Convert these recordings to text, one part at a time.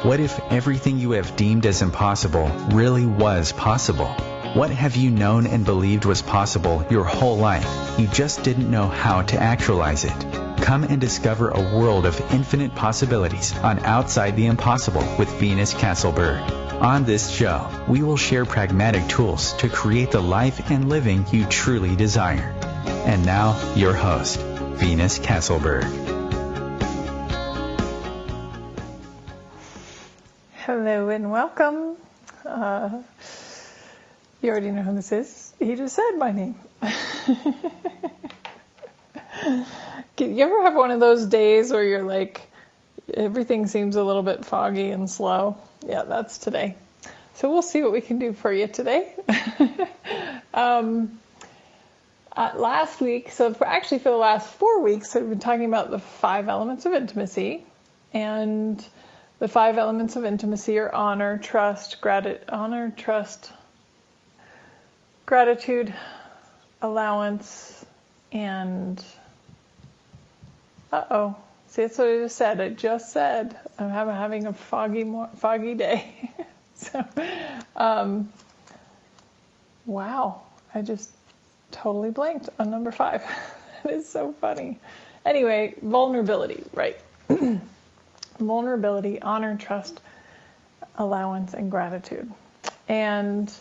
What if everything you have deemed as impossible really was possible? What have you known and believed was possible your whole life? You just didn't know how to actualize it. Come and discover a world of infinite possibilities on Outside the Impossible with Venus Castleberg. On this show, we will share pragmatic tools to create the life and living you truly desire. And now, your host, Venus Castleberg. Hello and welcome. You already know who this is. He just said my name. You ever have one of those days where you're like, everything seems a little bit foggy and slow? Yeah, that's today. So we'll see what we can do for you today. Last week, for the last 4 weeks, I've been talking about the 5 elements of intimacy. And the 5 elements of intimacy are honor, trust, gratitude, allowance, and see, that's what I just said. I just said I'm having a foggy day. So, wow, I just totally blanked on number 5. That is so funny. Anyway, vulnerability, right? Vulnerability, honor, trust, allowance, and gratitude. And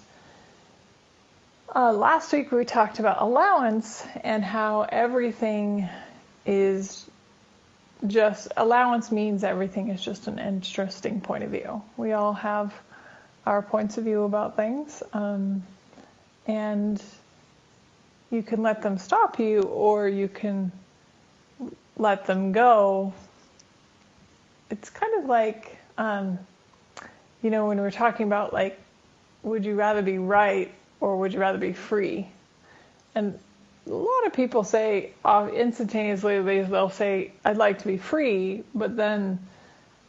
last week we talked about allowance and how everything is just, allowance means everything is just an interesting point of view. We all have our points of view about things, and you can let them stop you, or you can let them go. It's kind of like, when we're talking about, like, would you rather be right or would you rather be free? And a lot of people say, instantaneously, they'll say, I'd like to be free, but then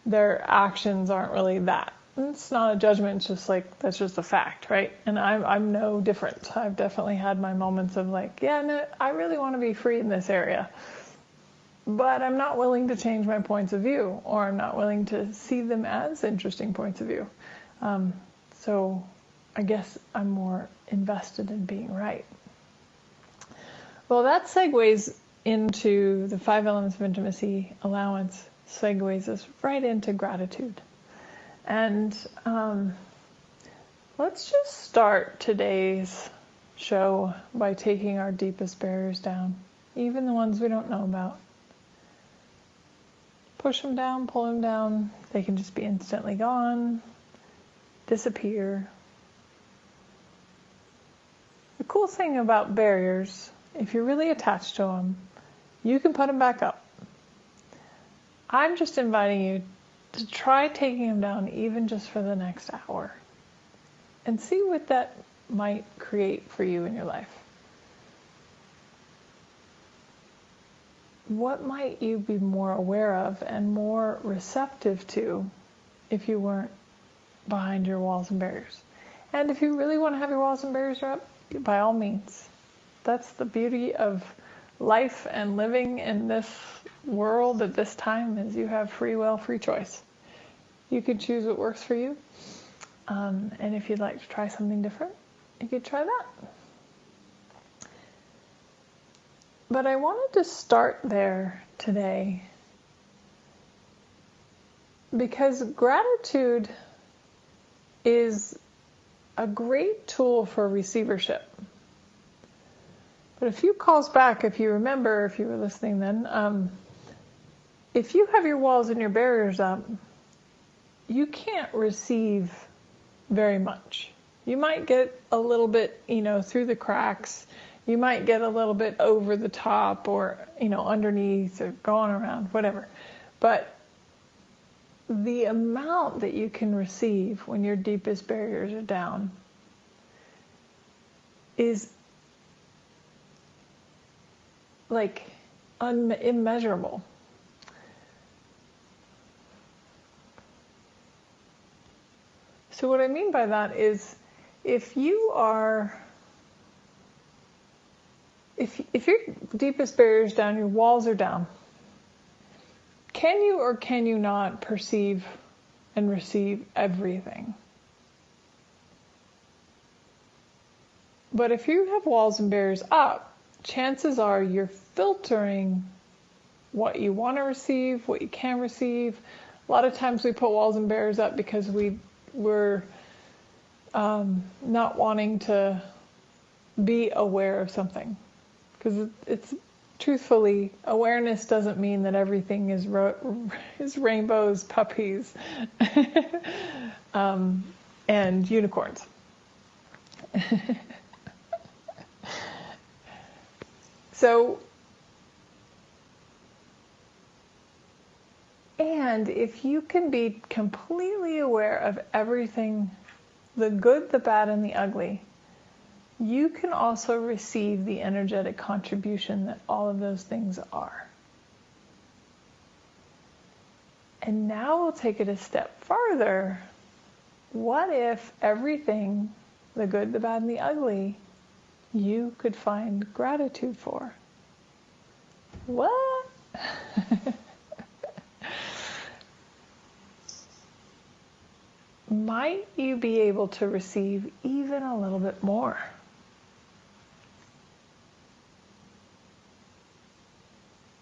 their actions aren't really that. And it's not a judgment, it's just like, that's just a fact, right? And I'm no different. I've definitely had my moments of like, yeah, no, I really want to be free in this area. But I'm not willing to change my points of view, or I'm not willing to see them as interesting points of view. So I guess I'm more invested in being right. Well, that segues into the 5 elements of intimacy. Allowance segues us right into gratitude. And let's just start today's show by taking our deepest barriers down, even the ones we don't know about. Push them down, pull them down. They can just be instantly gone, disappear. The cool thing about barriers, if you're really attached to them, you can put them back up. I'm just inviting you to try taking them down even just for the next hour and see what that might create for you in your life. What might you be more aware of and more receptive to if you weren't behind your walls and barriers? And if you really want to have your walls and barriers up, by all means. That's the beauty of life and living in this world at this time, is you have free will, free choice. You can choose what works for you. And if you'd like to try something different, you could try that. But I wanted to start there today because gratitude is a great tool for receivership. But a few calls back, if you remember, if you were listening then, if you have your walls and your barriers up, you can't receive very much. You might get a little bit, through the cracks. You might get a little bit over the top, or, underneath, or going around, whatever. But the amount that you can receive when your deepest barriers are down is like immeasurable. So what I mean by that is, if your deepest barrier is down, your walls are down, can you or can you not perceive and receive everything. But if you have walls and barriers up, chances are you're filtering what you want to receive, what you can receive. A lot of times we put walls and barriers up because we're not wanting to be aware of something. Because it's truthfully, awareness doesn't mean that everything is rainbows, puppies, and unicorns. So, and if you can be completely aware of everything, the good, the bad, and the ugly, you can also receive the energetic contribution that all of those things are. And now we'll take it a step farther. What if everything, the good, the bad, and the ugly, you could find gratitude for? What? Might you be able to receive even a little bit more?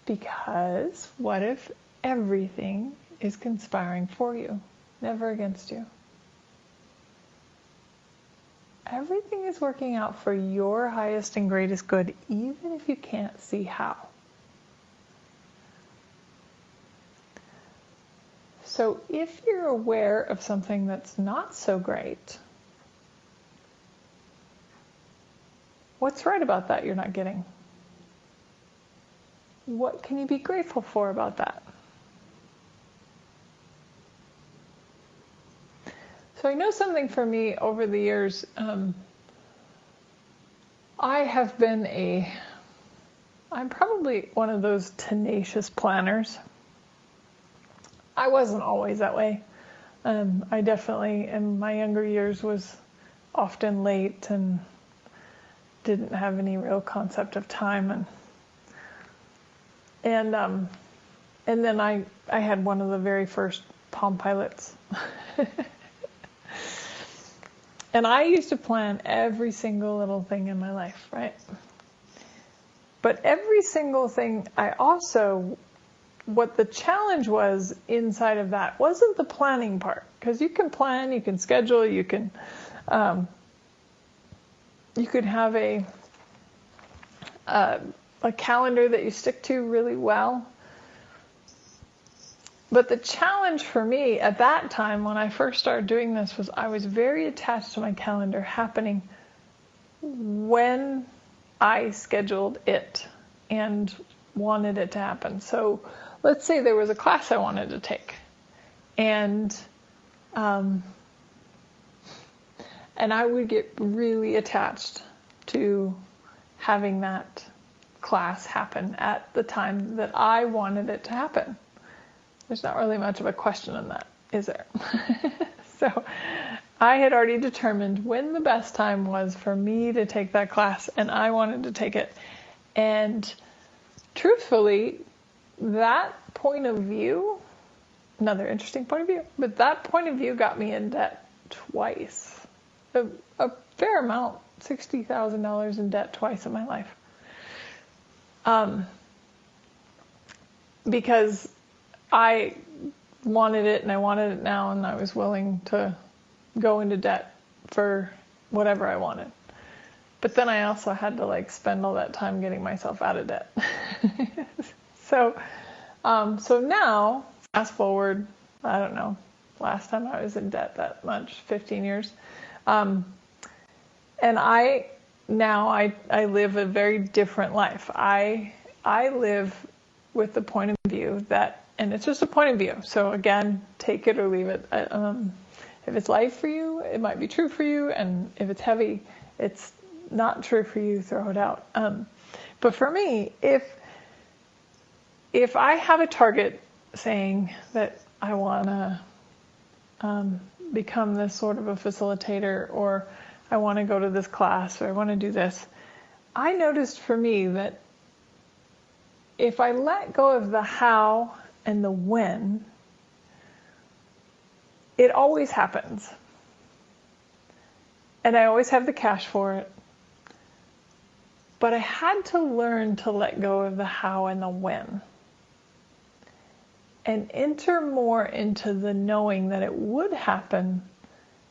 Because what if everything is conspiring for you, never against you? Everything is working out for your highest and greatest good, even if you can't see how. So if you're aware of something that's not so great, what's right about that you're not getting? What can you be grateful for about that? So I know something for me over the years. I'm probably one of those tenacious planners. I wasn't always that way. I definitely, in my younger years, was often late and didn't have any real concept of time. And then I had one of the very first Palm Pilots. And I used to plan every single little thing in my life, right? But every single thing, what the challenge was inside of that wasn't the planning part. Because you can plan, you can schedule, you could have a calendar that you stick to really well. But the challenge for me at that time when I first started doing this was I was very attached to my calendar happening when I scheduled it and wanted it to happen. So let's say there was a class I wanted to take, and I would get really attached to having that class happen at the time that I wanted it to happen. There's not really much of a question in that, is there? So I had already determined when the best time was for me to take that class, and I wanted to take it. And truthfully, that point of view, another interesting point of view, but that point of view got me in debt twice. A fair amount, $60,000 in debt twice in my life. Because I wanted it and I wanted it now, and I was willing to go into debt for whatever I wanted. But then I also had to spend all that time getting myself out of debt. So now, fast forward, I don't know, last time I was in debt that much, 15 years. And I live a very different life. I live with the point of view that, and it's just a point of view. So again, take it or leave it. If it's light for you, it might be true for you. And if it's heavy, it's not true for you, throw it out. But for me, if I have a target saying that I want to become this sort of a facilitator, or I want to go to this class, or I want to do this, I noticed for me that if I let go of the how and the when, it always happens. And I always have the cash for it. But I had to learn to let go of the how and the when. And enter more into the knowing that it would happen,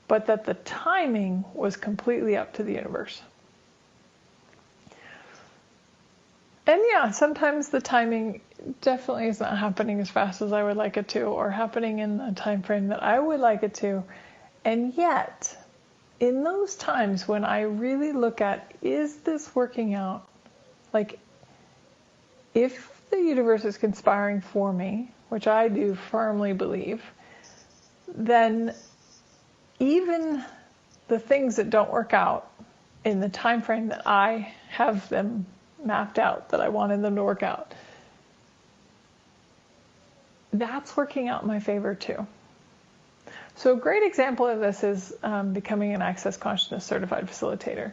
but that the timing was completely up to the universe. And yeah, sometimes the timing definitely is not happening as fast as I would like it to, or happening in the time frame that I would like it to. And yet, in those times when I really look at, is this working out? Like, if the universe is conspiring for me, which I do firmly believe, then even the things that don't work out in the time frame that I have them mapped out, that I wanted them to work out, that's working out in my favor too. So a great example of this is becoming an Access Consciousness certified facilitator.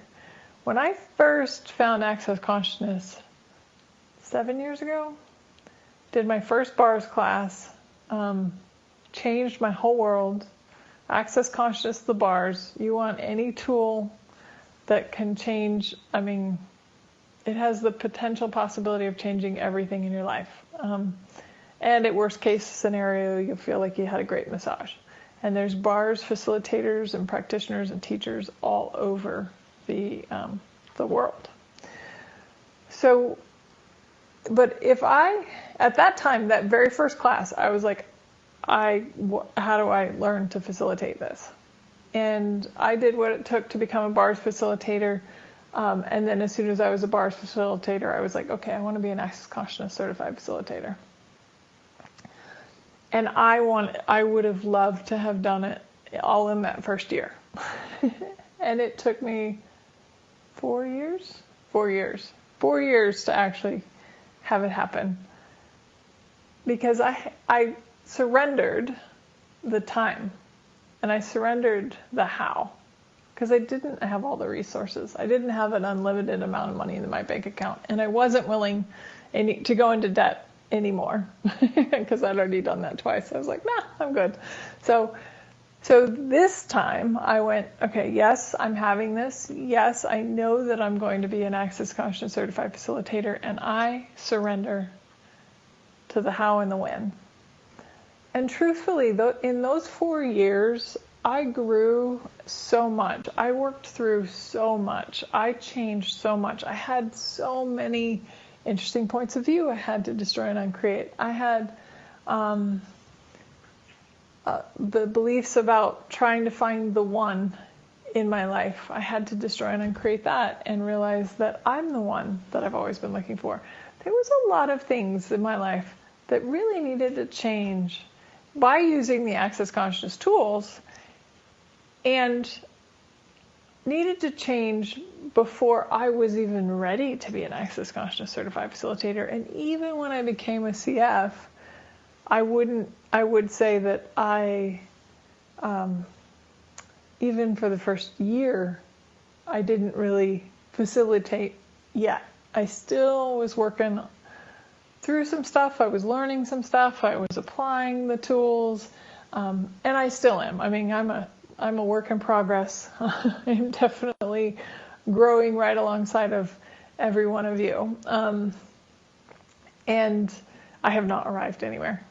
When I first found Access Consciousness 7 years ago, did my first bars class, changed my whole world. Access Consciousness, the bars. You want any tool that can change, I mean, it has the potential possibility of changing everything in your life. And at worst case scenario, you'll feel like you had a great massage. And there's bars, facilitators, and practitioners and teachers all over the world. So, but if at that time, that very first class, I was like, how do I learn to facilitate this? And I did what it took to become a bars facilitator. And then as soon as I was a bars facilitator, I was like, okay, I want to be an Access Consciousness certified facilitator. And I would have loved to have done it all in that first year. And it took me 4 years to actually have it happen. Because I surrendered the time and I surrendered the how. Because I didn't have all the resources. I didn't have an unlimited amount of money in my bank account. And I wasn't willing to go into debt anymore because I'd already done that twice. I was like, nah, I'm good. So this time I went, okay, yes, I'm having this. Yes, I know that I'm going to be an Access Consciousness certified facilitator, and I surrender to the how and the when. And truthfully, in those 4 years, I grew so much. I worked through so much. I changed so much. I had so many interesting points of view I had to destroy and uncreate. I had the beliefs about trying to find the one in my life. I had to destroy and uncreate that and realize that I'm the one that I've always been looking for. There was a lot of things in my life that really needed to change by using the Access Consciousness tools, and needed to change before I was even ready to be an Access Consciousness certified facilitator. And even when I became a CF, I would say that even for the first year, I didn't really facilitate yet. I still was working through some stuff. I was learning some stuff. I was applying the tools, and I still am. I mean, I'm a work in progress. I'm definitely growing right alongside of every one of you. And I have not arrived anywhere.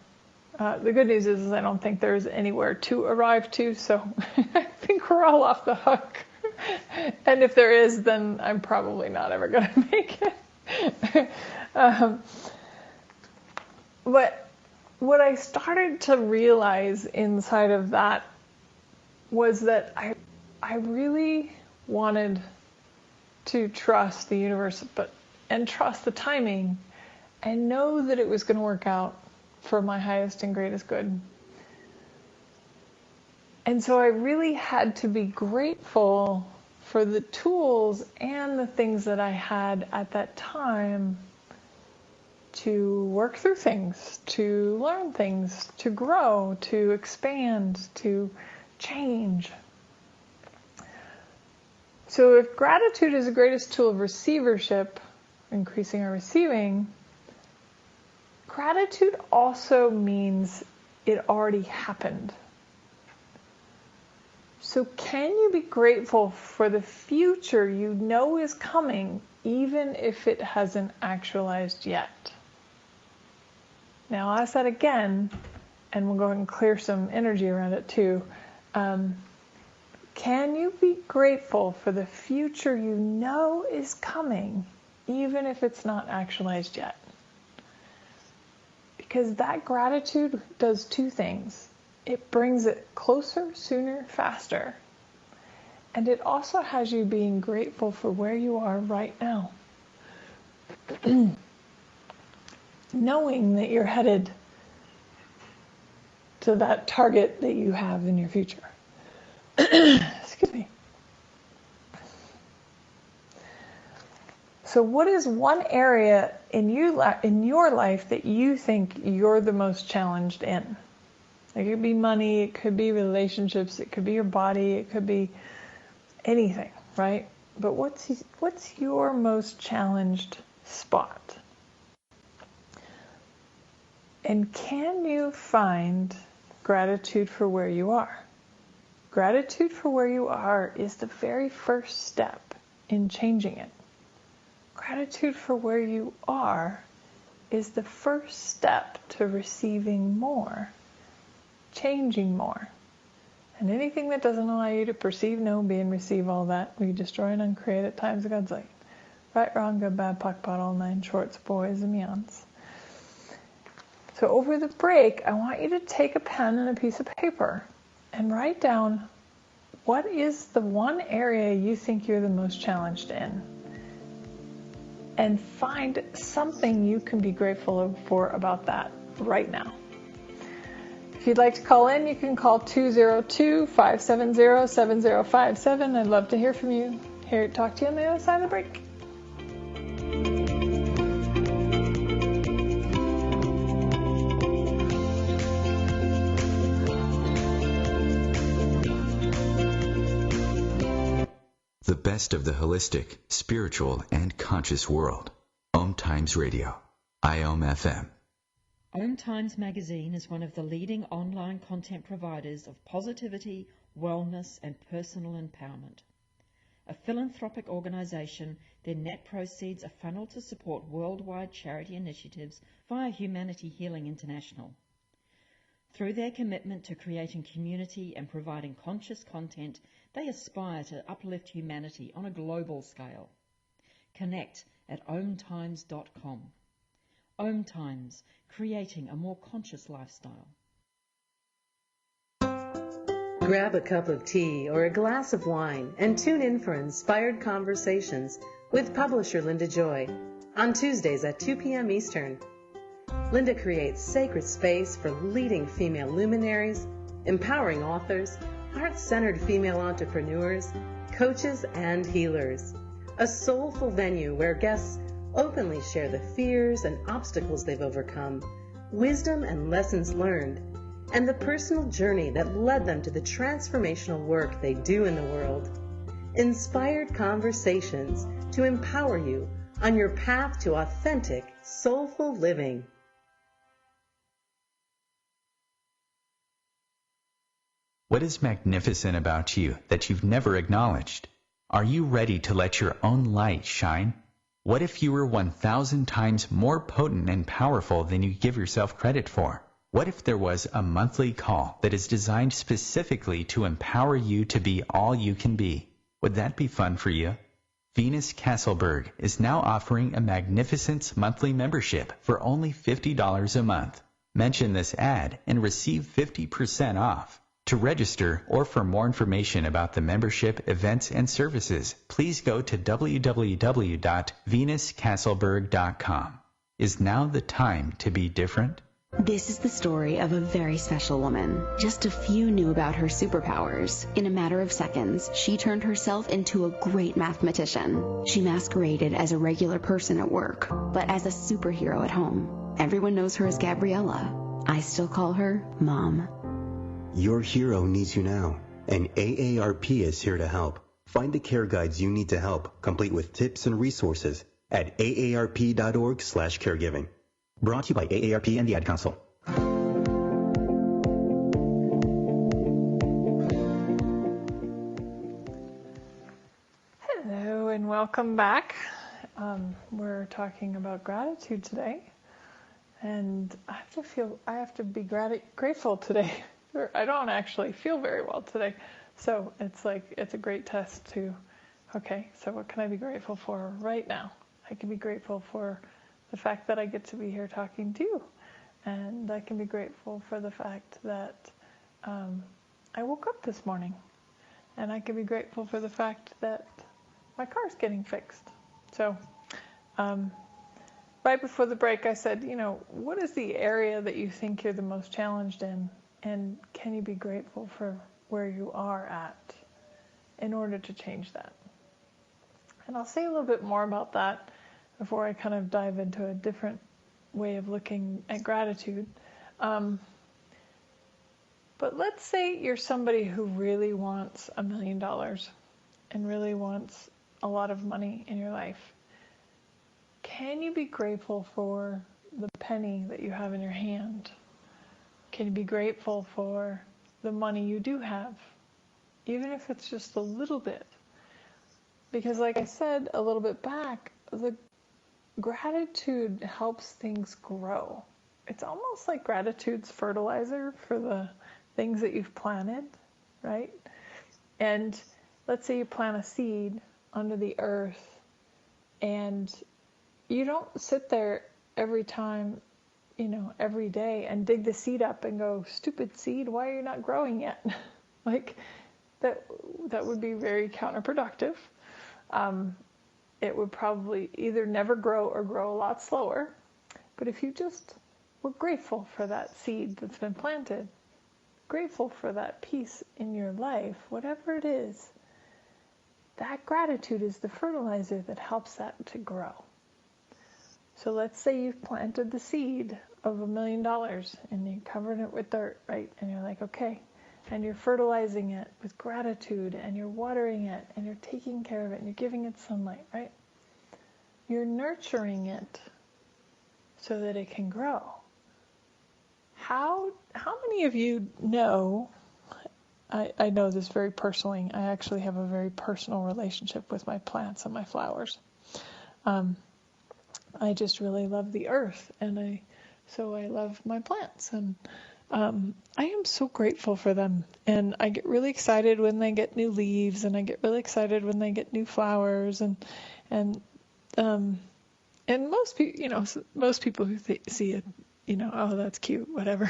The good news is I don't think there's anywhere to arrive to, so I think we're all off the hook. And if there is, then I'm probably not ever going to make it. But what I started to realize inside of that was that I really wanted to trust the universe, and trust the timing, and know that it was going to work out for my highest and greatest good. And so I really had to be grateful for the tools and the things that I had at that time to work through things, to learn things, to grow, to expand, to change. So if gratitude is the greatest tool of receivership, increasing our receiving, gratitude also means it already happened. So can you be grateful for the future you know is coming, even if it hasn't actualized yet? Now I'll ask that again, and we'll go ahead and clear some energy around it too. Can you be grateful for the future you know is coming, even if it's not actualized yet? Because that gratitude does two things. It brings it closer, sooner, faster. And it also has you being grateful for where you are right now. Knowing that you're headed to that target that you have in your future. Excuse me. So what is one area in your life that you think you're the most challenged in? It could be money, it could be relationships, it could be your body, it could be anything, right? But what's your most challenged spot? And can you find gratitude for where you are? Gratitude for where you are is the very first step in changing it. Gratitude for where you are is the first step to receiving more, changing more. And anything that doesn't allow you to perceive, know, be, and receive all that, we destroy and uncreate at times of God's light. Right, wrong, good, bad, POC, POD, all nine shorts, boys, and beyonds. So over the break, I want you to take a pen and a piece of paper and write down what is the one area you think you're the most challenged in. And find something you can be grateful for about that right now. If you'd like to call in, you can call 202-570-7057. I'd love to hear from you. Talk to you on the other side of the break. The best of the holistic, spiritual, and conscious world. OMTimes Radio. IOM FM. OMTimes magazine is one of the leading online content providers of positivity, wellness, and personal empowerment. A philanthropic organisation, their net proceeds are funneled to support worldwide charity initiatives via Humanity Healing International. Through their commitment to creating community and providing conscious content, they aspire to uplift humanity on a global scale. Connect at omtimes.com. OMTimes, creating a more conscious lifestyle. Grab a cup of tea or a glass of wine and tune in for Inspired Conversations with publisher Linda Joy on Tuesdays at 2 p.m. Eastern. Linda creates sacred space for leading female luminaries, empowering authors, heart-centered female entrepreneurs, coaches, and healers. A soulful venue where guests openly share the fears and obstacles they've overcome, wisdom and lessons learned, and the personal journey that led them to the transformational work they do in the world. Inspired Conversations to empower you on your path to authentic, soulful living. What is magnificent about you that you've never acknowledged? Are you ready to let your own light shine? What if you were 1,000 times more potent and powerful than you give yourself credit for? What if there was a monthly call that is designed specifically to empower you to be all you can be? Would that be fun for you? Venus Castleberg is now offering a magnificent monthly membership for only $50 a month. Mention this ad and receive 50% off. To register or for more information about the membership, events, and services, please go to www.venuscastleberg.com. Is now the time to be different? This is the story of a very special woman. Just a few knew about her superpowers. In a matter of seconds, she turned herself into a great mathematician. She masqueraded as a regular person at work, but as a superhero at home. Everyone knows her as Gabriella. I still call her Mom. Your hero needs you now, and AARP is here to help. Find the care guides you need to help, complete with tips and resources at aarp.org/caregiving. Brought to you by AARP and the Ad Council. welcome back. We're talking about gratitude today, and I have to be grateful today. I don't actually feel very well today, so it's a great test to, okay, so what can I be grateful for right now? I can be grateful for the fact that I get to be here talking to you, and I can be grateful for the fact that I woke up this morning, and I can be grateful for the fact that my car's getting fixed. So right before the break I said, what is the area that you think you're the most challenged in, and can you be grateful for where you are at in order to change that? And I'll say a little bit more about that before I kind of dive into a different way of looking at gratitude. But let's say you're somebody who really wants $1 million and really wants a lot of money in your life. Can you be grateful for the penny that you have in your hand? Can you be grateful for the money you do have, even if it's just a little bit? Because like I said a little bit back, the gratitude helps things grow. It's almost like gratitude's fertilizer for the things that you've planted, right? And let's say you plant a seed under the earth, and you don't sit there every time, every day and dig the seed up and go, stupid seed, why are you not growing yet? Like that would be very counterproductive. It would probably either never grow or grow a lot slower. But if you just were grateful for that seed that's been planted, grateful for that piece in your life, whatever it is, that gratitude is the fertilizer that helps that to grow. So let's say you've planted the seed of $1 million and you covered it with dirt, right? And you're like, okay, and you're fertilizing it with gratitude, and you're watering it, and you're taking care of it, and you're giving it sunlight, right? You're nurturing it so that it can grow. How many of you know, I know this very personally, I actually have a very personal relationship with my plants and my flowers. I just really love the earth, and so I love my plants, and I am so grateful for them, and I get really excited when they get new leaves, and I get really excited when they get new flowers, and most people who see it, oh, that's cute, whatever.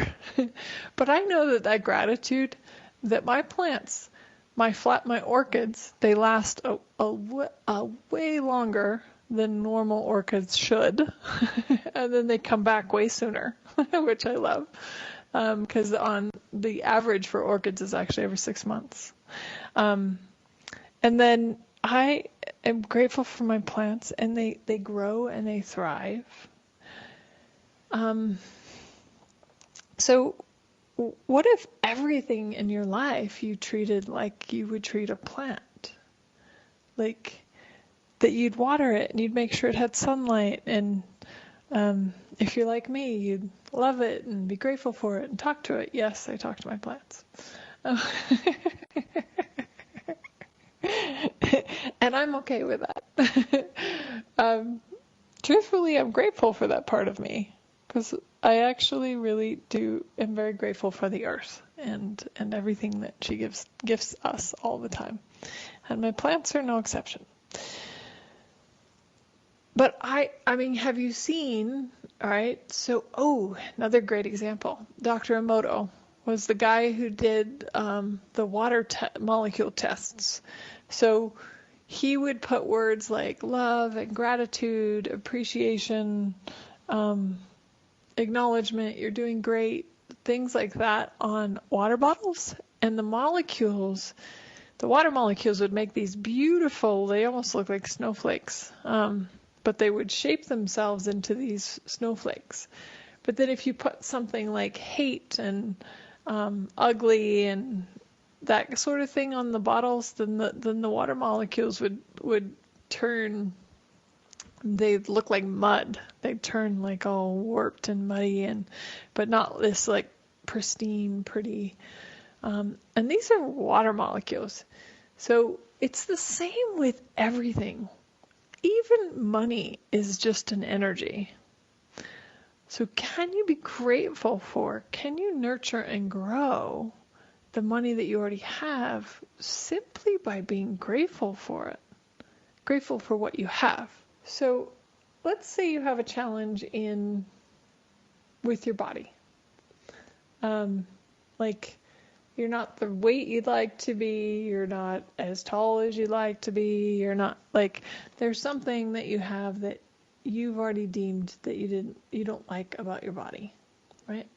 But I know that gratitude, that my plants, my orchids, they last a way longer than normal orchids should, and then they come back way sooner, which I love, because on the average for orchids is actually every 6 months. And then I am grateful for my plants, and they grow and they thrive. So what if everything in your life you treated like you would treat a plant? Like that you'd water it and you'd make sure it had sunlight, and if you're like me, you'd love it and be grateful for it and talk to it. Yes, I talk to my plants. And I'm okay with that. Truthfully, I'm grateful for that part of me, because I actually really am very grateful for the earth and everything that she gives us all the time. And my plants are no exception. But I mean, have you seen, all right, so, another great example. Dr. Emoto was the guy who did the water molecule tests. So he would put words like love and gratitude, appreciation, acknowledgement, you're doing great, things like that on water bottles. And the water molecules would make these beautiful, they almost look like snowflakes, but they would shape themselves into these snowflakes. But then if you put something like hate and ugly and that sort of thing on the bottles, then the water molecules would turn, they'd look like mud. They'd turn like all warped and muddy, but not this like pristine, pretty. And these are water molecules. So it's the same with everything. even money is just an energy. So can you be grateful for, can you nurture and grow the money that you already have simply by being grateful for it? Grateful for what you have. So let's say you have a challenge with your body. Like you're not the weight you'd like to be, you're not as tall as you'd like to be, you're not like, there's something that you have that you've already deemed that you don't like about your body, right?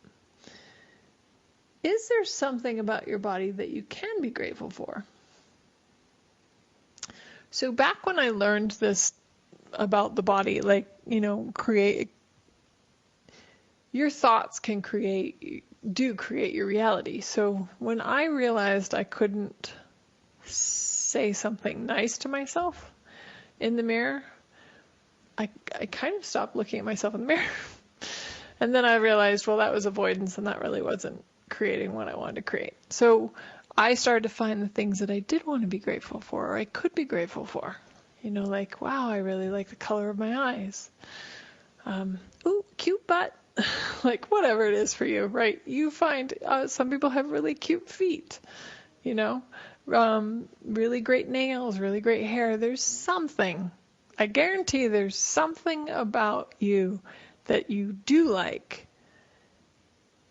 Is there something about your body that you can be grateful for? So back when I learned this about the body, like, create your thoughts can create your reality. So when I realized I couldn't say something nice to myself in the mirror, I kind of stopped looking at myself in the mirror. And then I realized, well, that was avoidance and that really wasn't creating what I wanted to create. So I started to find the things that I did want to be grateful for, or I could be grateful for. Like, wow, I really like the color of my eyes. Ooh, cute butt. Like, whatever it is for you, right? You find some people have really cute feet, really great nails, really great hair. There's something, I guarantee there's something about you that you do like.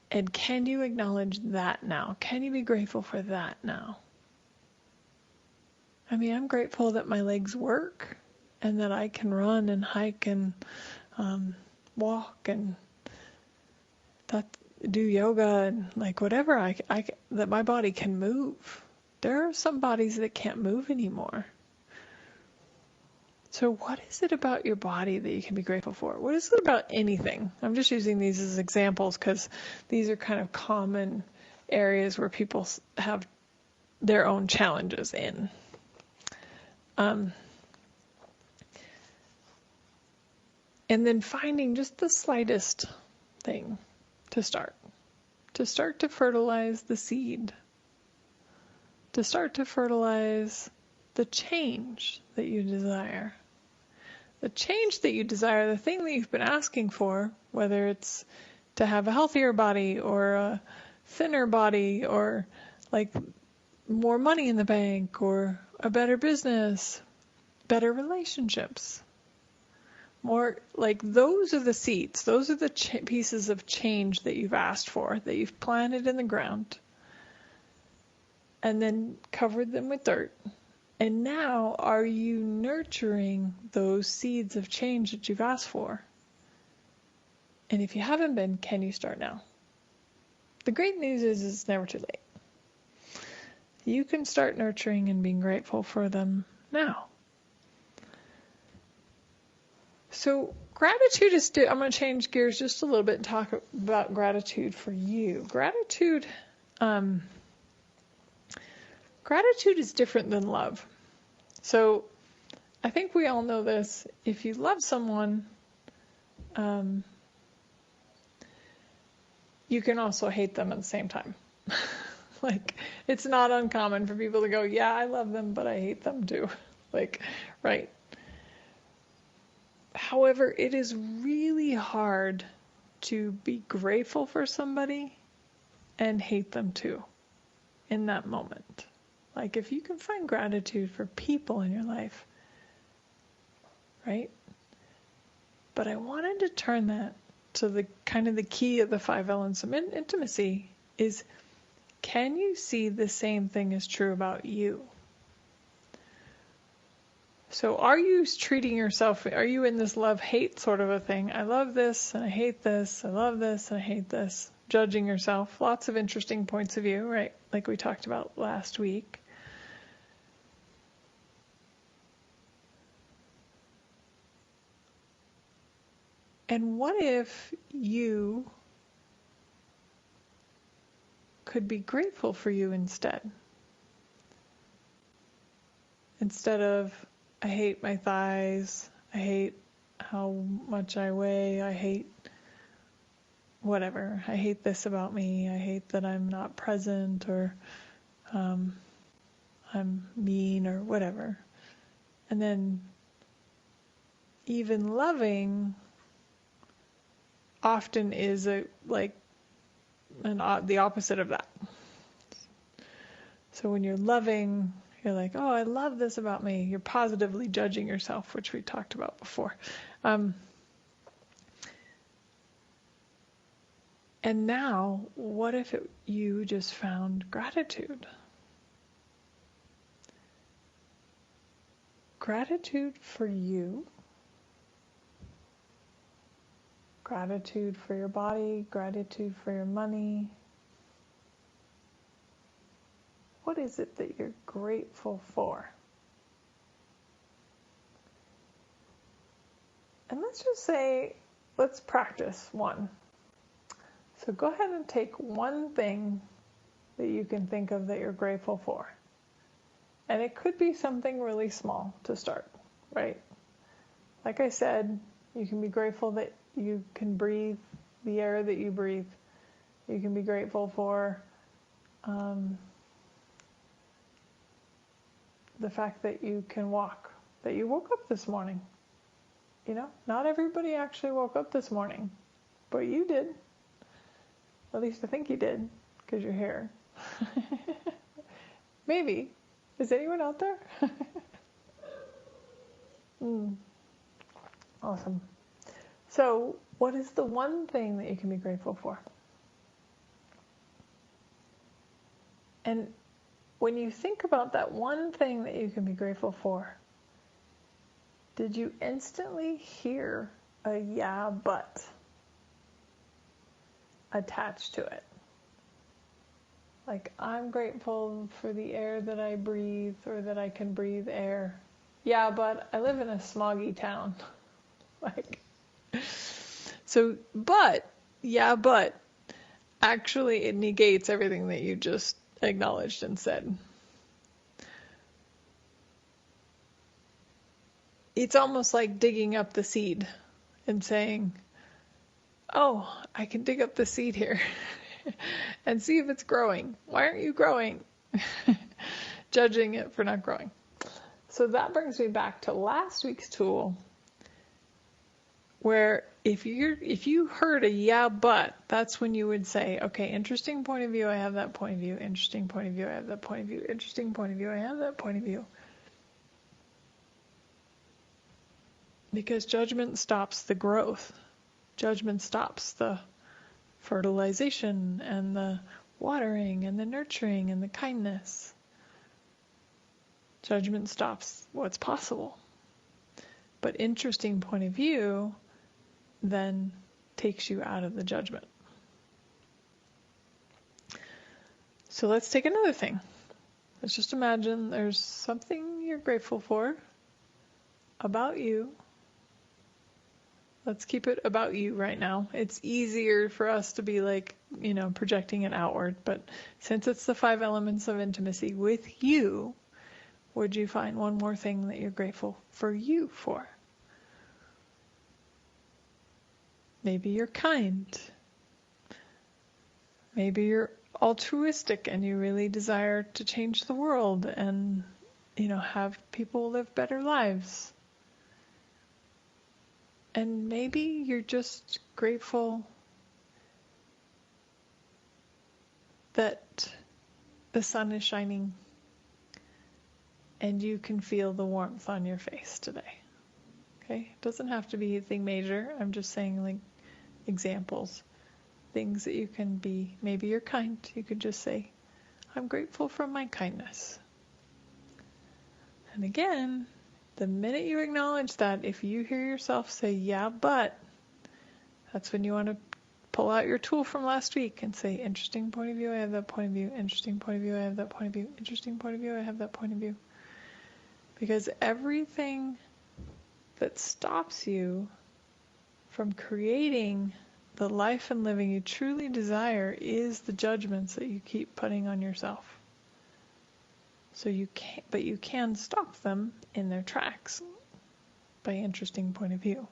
And can you acknowledge that now? Can you be grateful for that now? I mean, I'm grateful that my legs work and that I can run and hike and walk and do yoga and like whatever that my body can move. There are some bodies that can't move anymore. So what is it about your body that you can be grateful for? What is it about anything? I'm just using these as examples because these are kind of common areas where people have their own challenges in. And then finding just the slightest thing to start to fertilize the seed, to start to fertilize the change that you desire. The change that you desire, the thing that you've been asking for, whether it's to have a healthier body or a thinner body or like more money in the bank or a better business, better relationships. More like those are the seeds. Those are the pieces of change that you've asked for, that you've planted in the ground and then covered them with dirt. And now are you nurturing those seeds of change that you've asked for? And if you haven't been, can you start now? The great news is it's never too late. You can start nurturing and being grateful for them now. So gratitude is, I'm going to change gears just a little bit and talk about gratitude for you. Gratitude is different than love. So I think we all know this. If you love someone, you can also hate them at the same time. Like, it's not uncommon for people to go, yeah, I love them, but I hate them too. Like, right. However, it is really hard to be grateful for somebody and hate them too in that moment. Like, if you can find gratitude for people in your life, right? But I wanted to turn that to the kind of the key of the 5 elements of intimacy is, can you see the same thing is true about you? So are you treating yourself, are you in this love-hate sort of a thing? I love this and I hate this, I love this and I hate this. Judging yourself, lots of interesting points of view, right? Like we talked about last week. And what if you could be grateful for you instead? Instead of, I hate my thighs, I hate how much I weigh, I hate whatever, I hate this about me, I hate that I'm not present, or I'm mean, or whatever. And then even loving often is the opposite of that. So when you're loving, you're like, oh, I love this about me. You're positively judging yourself, which we talked about before. And now, what if you just found gratitude? Gratitude for you. Gratitude for your body. Gratitude for your money. What is it that you're grateful for? And let's just say, let's practice one. So go ahead and take one thing that you can think of that you're grateful for. And it could be something really small to start, right? Like I said, you can be grateful that you can breathe the air that you breathe. You can be grateful for the fact that you can walk, that you woke up this morning. You know, not everybody actually woke up this morning, but you did. At least I think you did, because you're here. Maybe. Is anyone out there? Awesome. So, what is the one thing that you can be grateful for? And when you think about that one thing that you can be grateful for, did you instantly hear a yeah, but attached to it? Like, I'm grateful for the air that I breathe, or that I can breathe air. Yeah, but I live in a smoggy town. But actually it negates everything that you just acknowledged and said. It's almost like digging up the seed and saying, oh, I can dig up the seed here and see if it's growing. Why aren't you growing? Judging it for not growing. So that brings me back to last week's tool, where if you heard a yeah, but, that's when you would say, okay, interesting point of view, I have that point of view. Interesting point of view, I have that point of view. Interesting point of view, I have that point of view. Because judgment stops the growth. Judgment stops the fertilization and the watering and the nurturing and the kindness. Judgment stops what's possible. But interesting point of view then takes you out of the judgment. So let's take another thing. Let's just imagine there's something you're grateful for about you. Let's keep it about you right now. It's easier for us to be like, projecting it outward. But since it's the 5 elements of intimacy with you, would you find one more thing that you're grateful for you for? Maybe you're kind. Maybe you're altruistic and you really desire to change the world and, have people live better lives. And maybe you're just grateful that the sun is shining and you can feel the warmth on your face today. Okay? It doesn't have to be anything major. I'm just saying, like, examples. Things that you can be. Maybe you're kind. You could just say, I'm grateful for my kindness. And again, the minute you acknowledge that, if you hear yourself say, yeah, but, that's when you want to pull out your tool from last week and say, interesting point of view, I have that point of view. Interesting point of view, I have that point of view. Interesting point of view, I have that point of view. Because everything that stops you from creating the life and living you truly desire is the judgments that you keep putting on yourself. So you can stop them in their tracks by interesting point of view.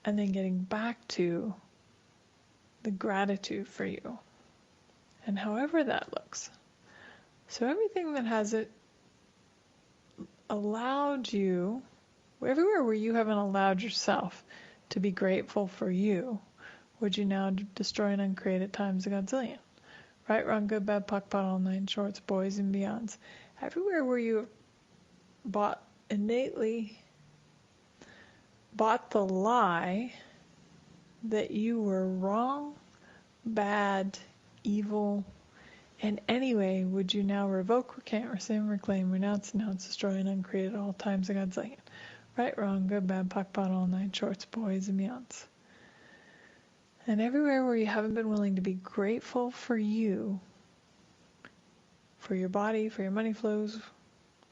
And then getting back to the gratitude for you. And however that looks. So everything that has it allowed you everywhere where you haven't allowed yourself to be grateful for you, would you now destroy and uncreate at times a godzillion? Right, wrong, good, bad, puck, pot, all nine shorts, boys and beyonds. Everywhere where you innately bought the lie that you were wrong, bad, evil, and anyway, would you now revoke, recant, rescind, reclaim, renounce, destroy, and uncreate at all times a godzillion? Right, wrong, good, bad, puck, pot, all nine shorts, boys and beyonds. And everywhere where you haven't been willing to be grateful for you, for your body, for your money flows,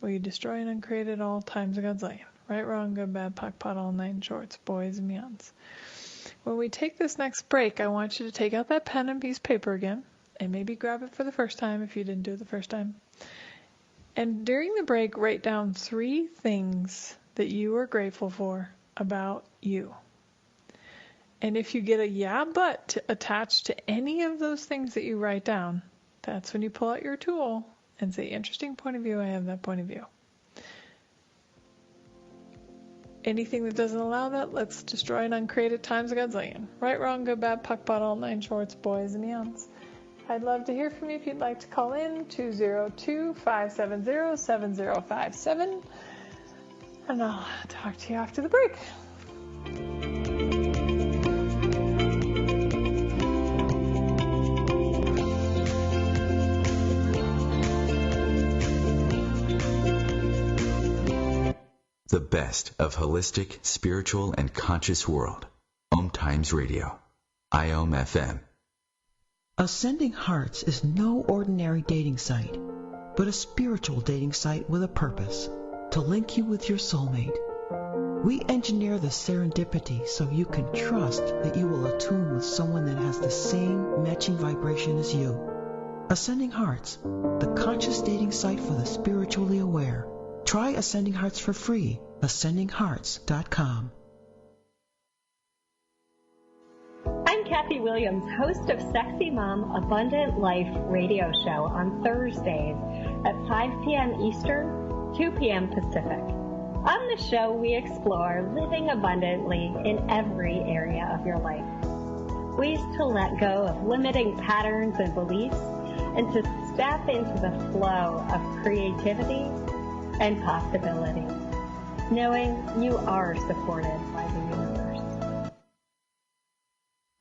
will you destroy and uncreate at all times a godzillion? Right, wrong, good, bad, puck, pot, all nine shorts, boys and beyonds. When we take this next break, I want you to take out that pen and piece of paper again, and maybe grab it for the first time if you didn't do it the first time. And during the break, write down 3 things that you are grateful for about you. And if you get a yeah but attached to any of those things that you write down, that's when you pull out your tool and say, interesting point of view, I have that point of view. Anything that doesn't allow that, let's destroy and uncreate at times a godzillion. Right, wrong, good, bad, puck, pot, all nine shorts, boys and beyonds. I'd love to hear from you if you'd like to call in, 202-570-7057. And I'll talk to you after the break. The best of holistic, spiritual, and conscious world. OMTimes Radio. IOM FM. Ascending Hearts is no ordinary dating site, but a spiritual dating site with a purpose, to link you with your soulmate. We engineer the serendipity so you can trust that you will attune with someone that has the same matching vibration as you. Ascending Hearts, the conscious dating site for the spiritually aware. Try Ascending Hearts for free, ascendinghearts.com. I'm Kathy Williams, host of Sexy Mom Abundant Life radio show on Thursdays at 5 p.m. Eastern, 2 p.m. Pacific. On the show, we explore living abundantly in every area of your life. Ways to let go of limiting patterns and beliefs and to step into the flow of creativity and possibility, knowing you are supported by the universe.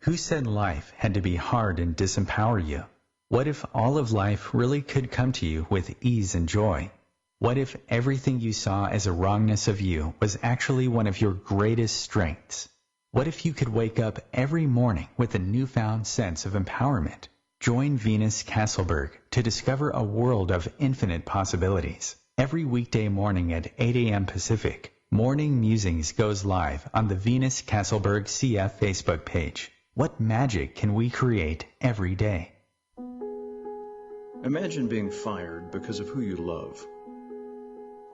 Who said life had to be hard and disempower you? What if all of life really could come to you with ease and joy? What if everything you saw as a wrongness of you was actually one of your greatest strengths? What if you could wake up every morning with a newfound sense of empowerment? Join Venus Castleberg to discover a world of infinite possibilities. Every weekday morning at 8 a.m. Pacific, Morning Musings goes live on the Venus Castleberg CF Facebook page. What magic can we create every day? Imagine being fired because of who you love.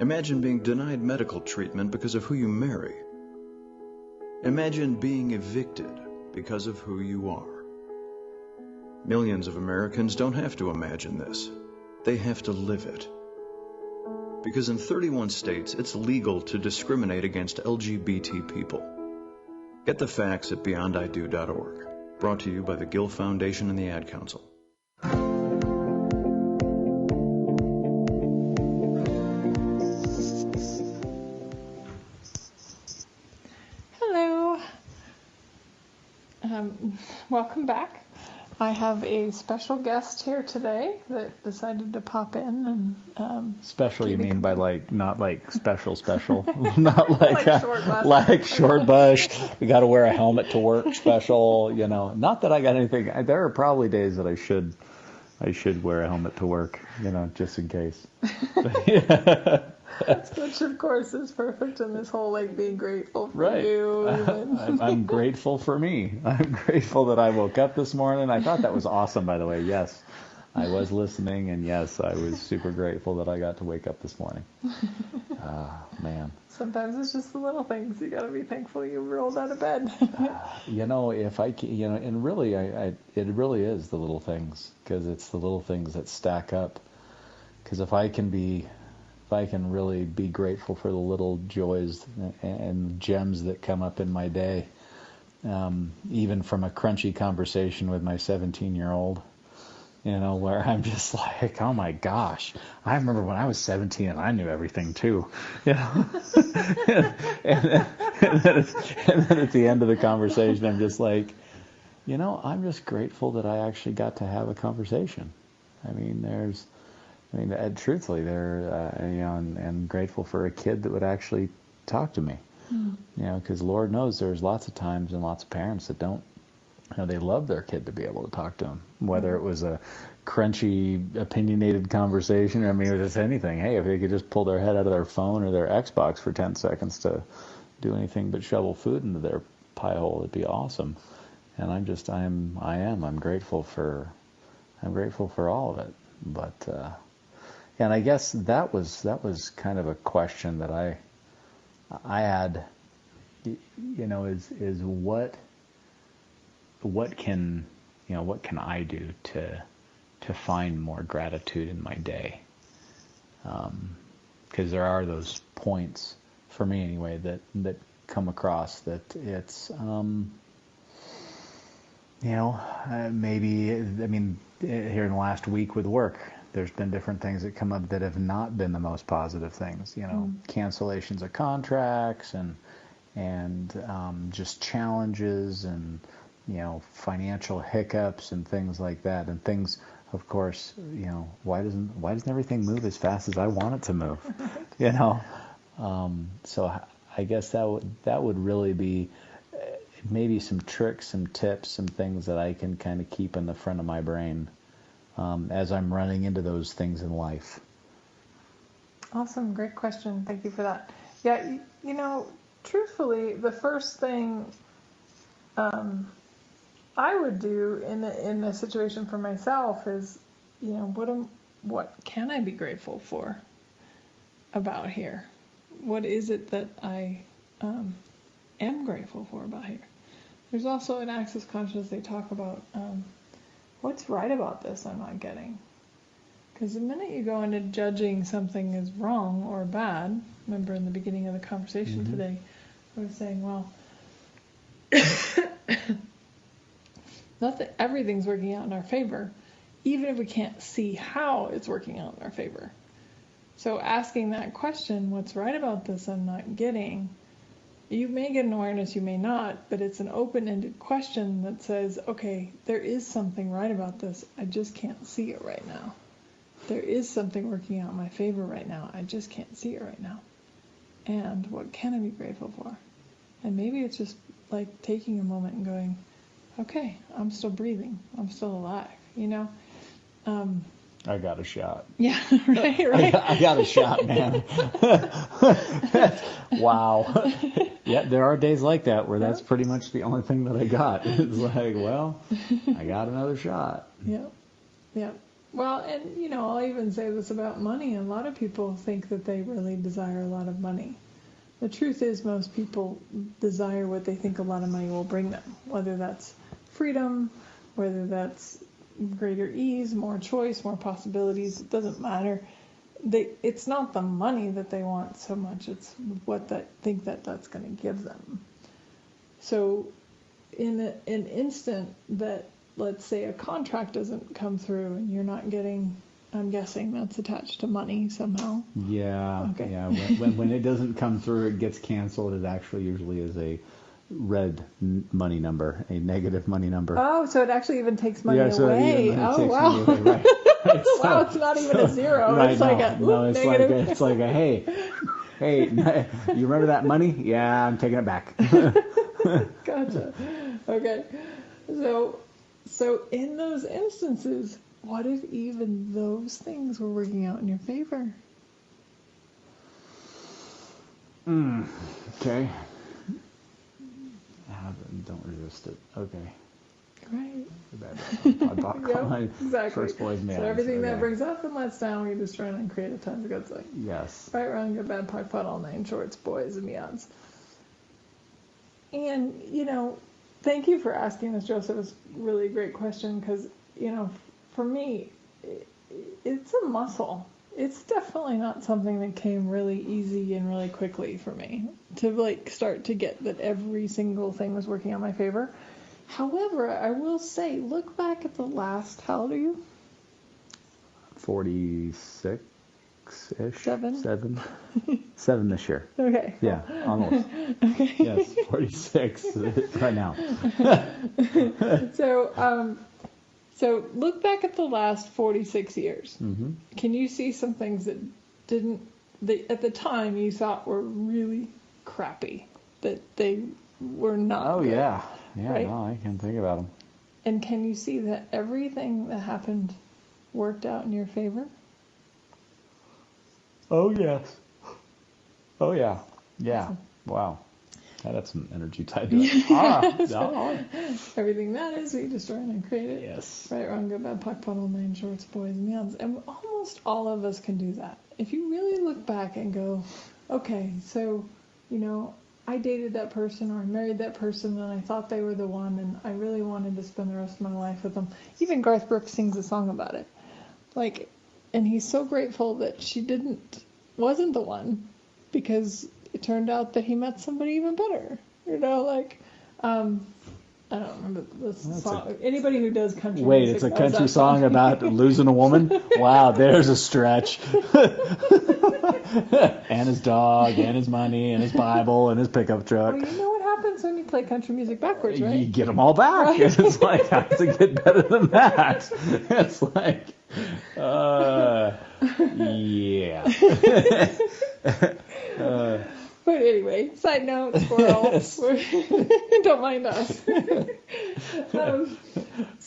Imagine being denied medical treatment because of who you marry. Imagine being evicted because of who you are. Millions of Americans don't have to imagine this. They have to live it. Because in 31 states, it's legal to discriminate against LGBT people. Get the facts at beyondido.org. Brought to you by the Gill Foundation and the Ad Council. Hello. Welcome back. I have a special guest here today that decided to pop in and special. You mean by not like special, not like like short bush. We got to wear a helmet to work. Special, Not that I got anything. There are probably days that I should wear a helmet to work, just in case. Which of course is perfect in this whole being grateful for you. I'm grateful for me. I'm grateful that I woke up this morning. I thought that was awesome, by the way. Yes, I was listening, and yes, I was super grateful that I got to wake up this morning. Man. Sometimes it's just the little things. You got to be thankful you rolled out of bed. If I can, and really, it really is the little things, because it's the little things that stack up. Because if I can be really be grateful for the little joys and gems that come up in my day, even from a crunchy conversation with my 17-year-old, where I'm just like, oh my gosh, I remember when I was 17 and I knew everything too, and then at the end of the conversation, I'm just like, I'm just grateful that I actually got to have a conversation. Truthfully, and grateful for a kid that would actually talk to me. Because Lord knows there's lots of times and lots of parents that don't, they love their kid to be able to talk to them, whether it was a crunchy, opinionated conversation, or it was just anything. Hey, if they could just pull their head out of their phone or their Xbox for 10 seconds to do anything but shovel food into their pie hole, it'd be awesome. And I'm grateful for all of it. But, and I guess that was kind of a question that I had, is what can I do to find more gratitude in my day? Because there are those points, for me anyway, that come across that it's, maybe, here in the last week with work, there's been different things that come up that have not been the most positive things, cancellations of contracts and just challenges and, financial hiccups and things like that. And things, of course, why doesn't everything move as fast as I want it to move? So I guess that would really be maybe some tricks, some tips, some things that I can kind of keep in the front of my brain as I'm running into those things in life. Awesome. Great question. Thank you for that. Yeah, truthfully, the first thing I would do in a situation for myself is, what can I be grateful for about here? What is it that I am grateful for about here? There's also in Access Conscious, they talk about what's right about this I'm not getting. Because the minute you go into judging something as wrong or bad, remember in the beginning of the conversation today, I was saying, well, everything's working out in our favor, even if we can't see how it's working out in our favor. So asking that question, what's right about this I'm not getting, you may get an awareness, you may not, but it's an open-ended question that says, okay, there is something right about this, I just can't see it right now. There is something working out in my favor right now, I just can't see it right now. And what can I be grateful for? And maybe it's just like taking a moment and going, okay, I'm still breathing, I'm still alive, I got a shot. Yeah, right. I got a shot, man. Wow. Yeah, there are days like that where that's pretty much the only thing that I got. It's like, well, I got another shot. Yeah. Well, and, I'll even say this about money. A lot of people think that they really desire a lot of money. The truth is most people desire what they think a lot of money will bring them, whether that's freedom, whether that's greater ease, more choice, more possibilities. It doesn't matter. It's not the money that they want so much. It's what they think that's going to give them. So in an instant that, let's say, a contract doesn't come through and you're not getting, I'm guessing that's attached to money somehow. Yeah. Okay. Yeah. When it doesn't come through, it gets canceled. It actually usually is a red money number, a negative money number. Oh, so it actually even takes money away. Oh, wow. Money away, right. Wow, it's not even a zero. Right, it's like a negative. It's like a hey, you remember that money? Yeah, I'm taking it back. Gotcha. Okay. So in those instances, what if even those things were working out in your favor? Okay. Don't resist it. Okay. Right. Exactly. First boy's man. So everything that brings up and lets down, we destroy and create a tons of good thing. Yes. Right, wrong, good, bad, part, all nine shorts, boys and beyonds. And, thank you for asking this, Joseph. It's really a great question because, for me, it's a muscle. It's definitely not something that came really easy and really quickly for me to like start to get that every single thing was working in my favor. However, I will say, look back at the last, how old are you? 46-ish. 7 this year. Okay. Yeah, almost. Okay. Yes, 46 right now. So look back at the last 46 years. Mm-hmm. Can you see some things that at the time you thought were really crappy, that they were not Oh, good, yeah. Yeah, right? no, I can think about them. And can you see that everything that happened worked out in your favor? Oh, yes. Oh, yeah. Yeah. Awesome. Wow. That had some energy tied to it. Yes. No. Everything that is, we destroy and create it. Yes. Right, wrong, good, bad, puck, puddle, nine shorts, boys, and beyonds. And almost all of us can do that. If you really look back and go, okay, so, I dated that person or I married that person and I thought they were the one and I really wanted to spend the rest of my life with them. Even Garth Brooks sings a song about it. And he's so grateful that she wasn't the one, because it turned out that he met somebody even better. I don't remember the song. Anybody who does country Wait, music it's a knows country that song about losing a woman? Wow, there's a stretch. And his dog, and his money, and his Bible, and his pickup truck. Well, you know what happens when you play country music backwards, right? You get them all back. Right? It's like, how does it get better than that? It's like, yeah. But anyway, side note, squirrels. Don't mind us.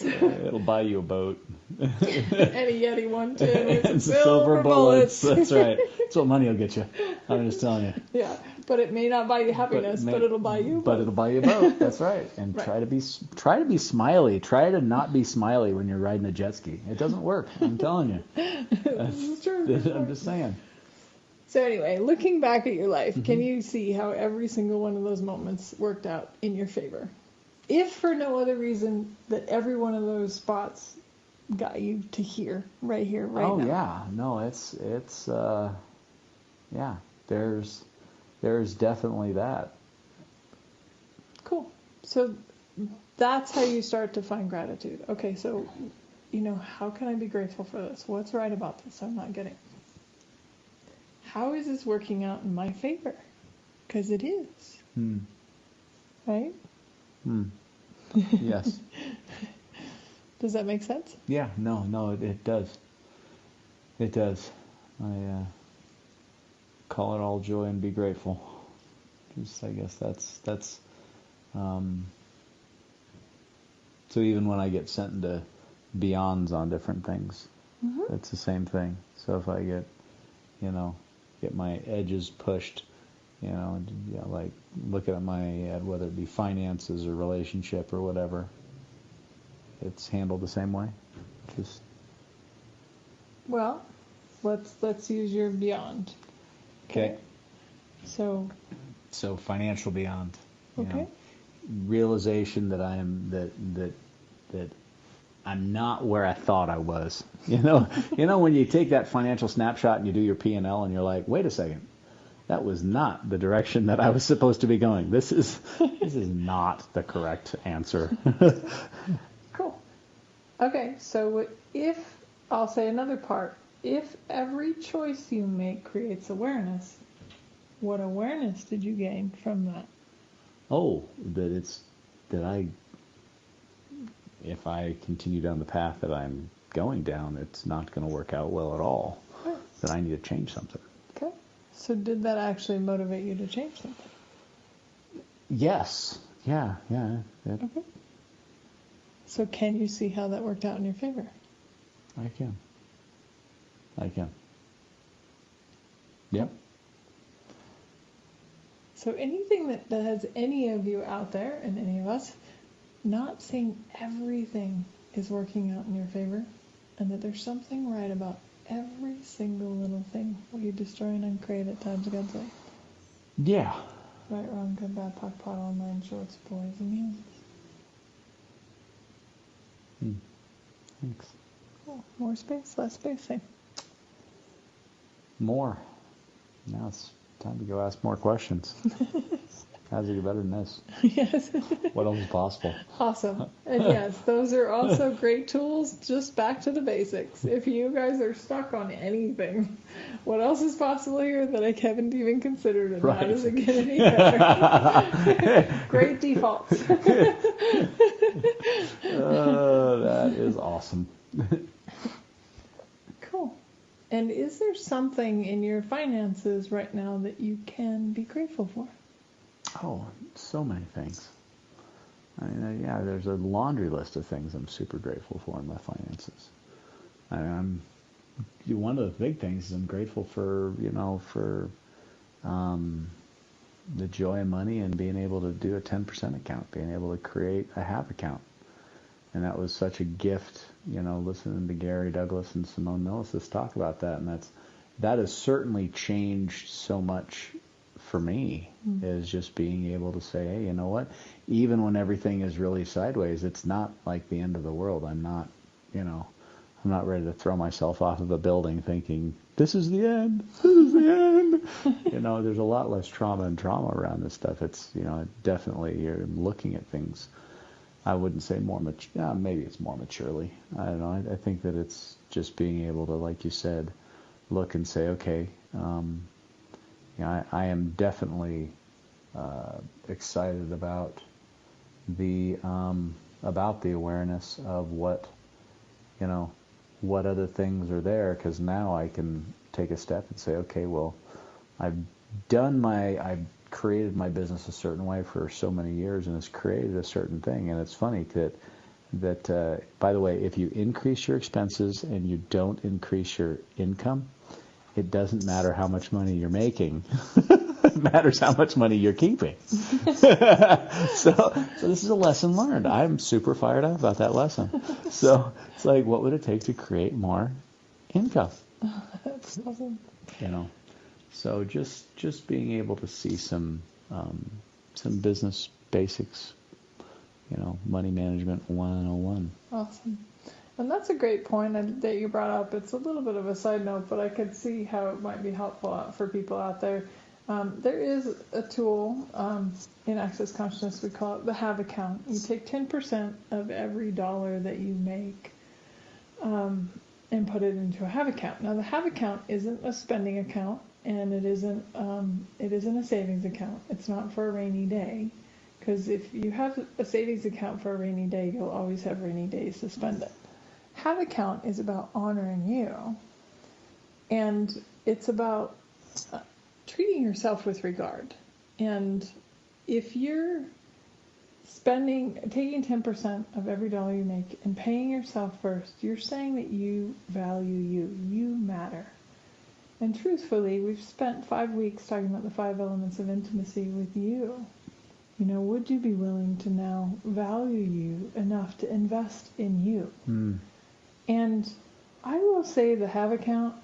It'll buy you a boat. And a Yeti one too. With silver bullets. That's right. That's what money will get you. I'm just telling you. Yeah, but it may not buy you happiness, but it'll buy you a boat. But it'll buy you a boat. That's right. And right. try to be smiley. Try to not be smiley when you're riding a jet ski. It doesn't work. I'm telling you. This is true. I'm just saying. So anyway, looking back at your life, can you see how every single one of those moments worked out in your favor? If for no other reason that every one of those spots got you to here, right now. Oh yeah, no, it's yeah. There's definitely that. Cool. So that's how you start to find gratitude. Okay, so how can I be grateful for this? What's right about this I'm not getting? How is this working out in my favor? Because it is. Right? Yes. Does that make sense? Yeah, no, it does. It does. I call it all joy and be grateful. I guess that's so even when I get sent into beyonds on different things, it's the same thing. So if I get my edges pushed, like looking at whether it be finances or relationship or whatever, it's handled the same way. Well, let's use your beyond. Okay. So financial beyond. Okay. Realization that that I'm not where I thought I was. When you take that financial snapshot and you do your P&L and you're like, wait a second, that was not the direction that I was supposed to be going. This is not the correct answer. Cool. Okay, so I'll say another part. If every choice you make creates awareness, what awareness did you gain from that? Oh, if I continue down the path that I'm going down, it's not going to work out well at all. Right. That I need to change something. Okay. So did that actually motivate you to change something? Yes. Yeah. Okay. So can you see how that worked out in your favor? I can. Yep. So anything that has any of you out there, and any of us, not saying everything is working out in your favor, and that there's something right about every single little thing we destroy and uncreate at times God's way. Yeah. Right, wrong, good, bad, puck, pot, online, shorts, boys, and beyonds. Thanks. Cool. More space, less space, same. more. Now it's time to go ask more questions. How's it get better than this? Yes. What else is possible? Awesome. And yes, those are also great tools. Just back to the basics. If you guys are stuck on anything, what else is possible here that I haven't even considered, and how does it get any better? Great defaults. That is awesome. Cool. And is there something in your finances right now that you can be grateful for? Oh, so many things. I mean, yeah, there's a laundry list of things I'm super grateful for in my finances. One of the big things is I'm grateful for, the joy of money and being able to do a 10% account, being able to create a have account. And that was such a gift, listening to Gary Douglas and Simone Milasas talk about that. And that has certainly changed so much for me, is just being able to say, hey, you know what? Even when everything is really sideways, it's not like the end of the world. I'm not ready to throw myself off of a building thinking, this is the end. This is the end. There's a lot less trauma around this stuff. It's, definitely you're looking at things. I wouldn't say more maybe it's more maturely. I don't know. I think that it's just being able to, like you said, look and say, okay, I am definitely excited about the awareness of what other things are there, because now I can take a step and say, okay, well, I've created my business a certain way for so many years, and it's created a certain thing. And it's funny that by the way, if you increase your expenses and you don't increase your income, it doesn't matter how much money you're making. It matters how much money you're keeping. So this is a lesson learned. I'm super fired up about that lesson. So it's like, what would it take to create more income? That's awesome. So just being able to see some business basics, money management 101. Awesome. And that's a great point that you brought up. It's a little bit of a side note, but I could see how it might be helpful for people out there. There is a tool in Access Consciousness, we call it the Have account. You take 10% of every dollar that you make and put it into a Have account. Now, the Have account isn't a spending account, and it isn't a savings account. It's not for a rainy day, because if you have a savings account for a rainy day, you'll always have rainy days to spend it. Have account is about honoring you, and it's about treating yourself with regard. And if you're taking 10% of every dollar you make and paying yourself first, you're saying that you value you matter. And truthfully, we've spent 5 weeks talking about the 5 elements of intimacy with you. Would you be willing to now value you enough to invest in you? And I will say the Have account,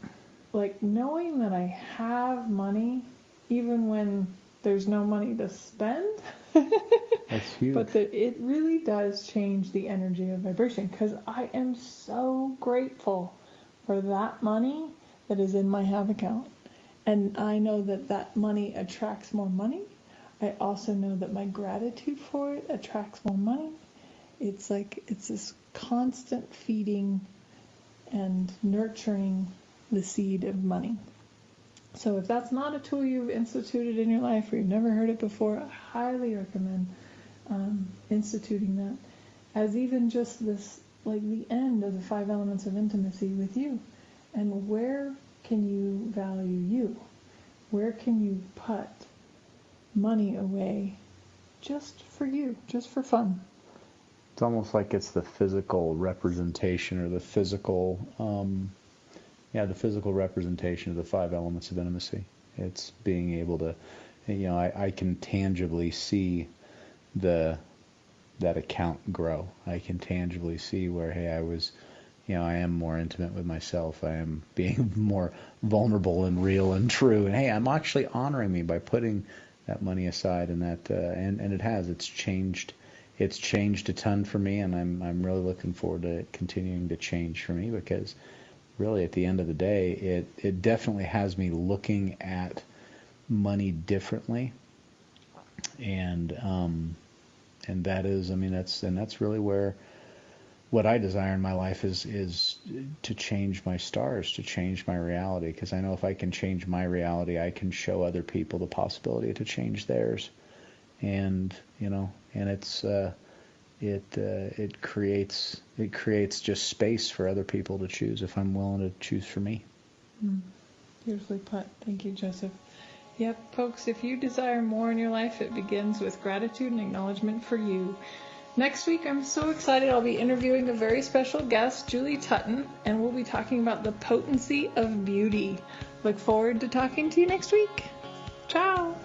like knowing that I have money, even when there's no money to spend, that's huge. But that it really does change the energy of vibration, because I am so grateful for that money that is in my Have account. And I know that money attracts more money. I also know that my gratitude for it attracts more money. It's this constant feeding and nurturing the seed of money. So if that's not a tool you've instituted in your life, or you've never heard it before, I highly recommend instituting that as even just this, like the end of the 5 elements of intimacy with you. And where can you value you? Where can you put money away just for you, just for fun? It's almost like it's the physical representation, or the physical representation of the 5 elements of intimacy. It's being able to, I can tangibly see that account grow. I can tangibly see where, hey, I am more intimate with myself. I am being more vulnerable and real and true. And hey, I'm actually honoring me by putting that money aside, and that, and it has. It's changed a ton for me, and I'm really looking forward to it continuing to change for me, because really at the end of the day, it definitely has me looking at money differently, and that is, I mean, that's really where what I desire in my life is to change my stars, to change my reality, because I know if I can change my reality, I can show other people the possibility to change theirs, and it's it creates just space for other people to choose if I'm willing to choose for me. Beautifully put. Thank you, Joseph. Yep, folks, if you desire more in your life, it begins with gratitude and acknowledgement for you. Next week, I'm so excited. I'll be interviewing a very special guest, Julie Tutton, and we'll be talking about the potency of beauty. Look forward to talking to you next week. Ciao.